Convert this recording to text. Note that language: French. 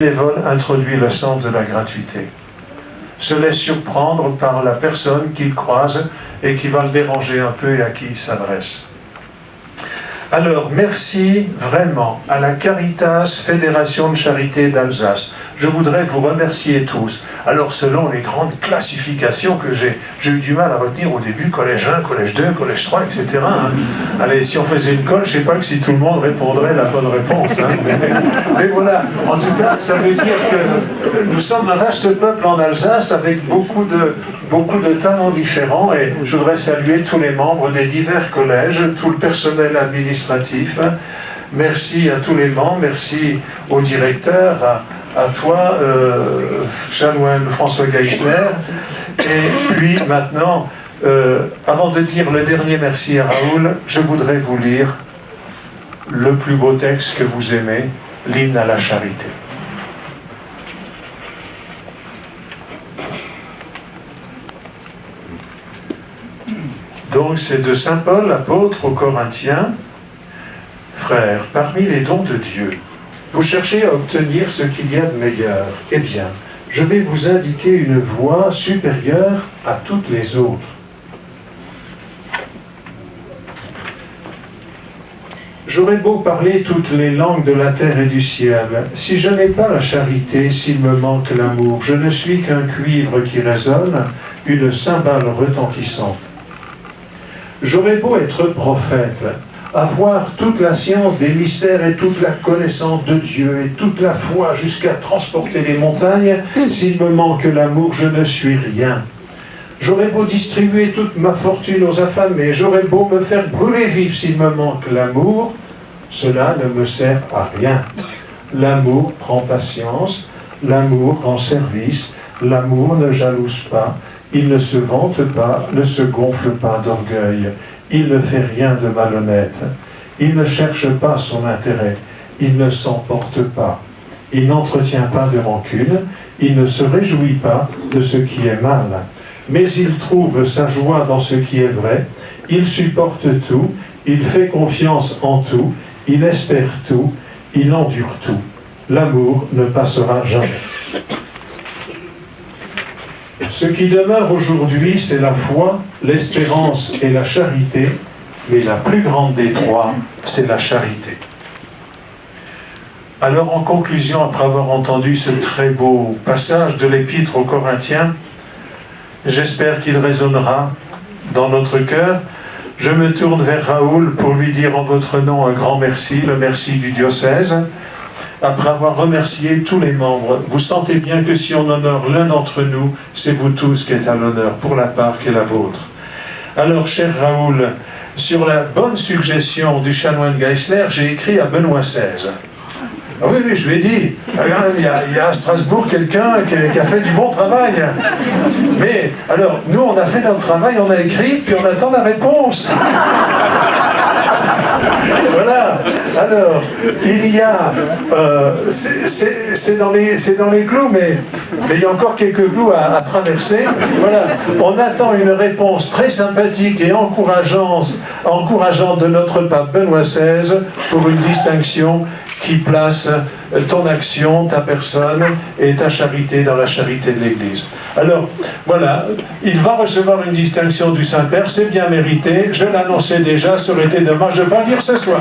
bénévole introduit le sens de la gratuité. Se laisse surprendre par la personne qu'il croise et qui va le déranger un peu et à qui il s'adresse. Alors, merci vraiment à la Caritas Fédération de Charité d'Alsace. Je voudrais vous remercier tous. Alors, selon les grandes classifications que j'ai eu du mal à retenir au début, collège 1, collège 2, collège 3, etc. Allez, si on faisait une colle, je ne sais pas que si tout le monde répondrait la bonne réponse. Mais voilà, en tout cas, ça veut dire que nous sommes un vaste peuple en Alsace avec beaucoup de talents différents et je voudrais saluer tous les membres des divers collèges, tout le personnel administratif. Merci à tous les membres, merci au directeur, à toi, chanoine François Geisler. Et puis maintenant, avant de dire le dernier merci à Raoul, je voudrais vous lire le plus beau texte que vous aimez, l'hymne à la charité. Donc c'est de saint Paul, apôtre aux Corinthiens. Frères, parmi les dons de Dieu, vous cherchez à obtenir ce qu'il y a de meilleur. Eh bien, je vais vous indiquer une voie supérieure à toutes les autres. J'aurais beau parler toutes les langues de la terre et du ciel, si je n'ai pas la charité, s'il me manque l'amour, je ne suis qu'un cuivre qui résonne, une cymbale retentissante. J'aurais beau être prophète, avoir toute la science des mystères et toute la connaissance de Dieu et toute la foi jusqu'à transporter les montagnes, s'il me manque l'amour, je ne suis rien. J'aurais beau distribuer toute ma fortune aux affamés, j'aurais beau me faire brûler vif s'il me manque l'amour, cela ne me sert à rien. L'amour prend patience, l'amour rend service, l'amour ne jalouse pas, il ne se vante pas, ne se gonfle pas d'orgueil. Il ne fait rien de malhonnête. Il ne cherche pas son intérêt. Il ne s'emporte pas. Il n'entretient pas de rancune. Il ne se réjouit pas de ce qui est mal. Mais il trouve sa joie dans ce qui est vrai. Il supporte tout. Il fait confiance en tout. Il espère tout. Il endure tout. L'amour ne passera jamais. Ce qui demeure aujourd'hui, c'est la foi, l'espérance et la charité, mais la plus grande des trois, c'est la charité. Alors, en conclusion, après avoir entendu ce très beau passage de l'Épître aux Corinthiens, j'espère qu'il résonnera dans notre cœur. Je me tourne vers Raoul pour lui dire en votre nom un grand merci, le merci du diocèse. Après avoir remercié tous les membres, vous sentez bien que si on honore l'un d'entre nous, c'est vous tous qui êtes à l'honneur pour la part qui est la vôtre. Alors, cher Raoul, sur la bonne suggestion du chanoine Geisler, j'ai écrit à Benoît XVI. Ah oui, je lui ai dit, il y a à Strasbourg quelqu'un qui a fait du bon travail. Mais, alors, nous, on a fait notre travail, on a écrit, puis on attend la réponse. Voilà. Alors, il y a, c'est dans les clous, mais il y a encore quelques clous à traverser. Voilà. On attend une réponse très sympathique et encourageante de notre pape Benoît XVI pour une distinction qui place ton action, ta personne et ta charité dans la charité de l'Église. Alors, voilà, il va recevoir une distinction du Saint-Père, c'est bien mérité, je l'annonçais déjà, ça aurait été dommage de ne pas le dire ce soir.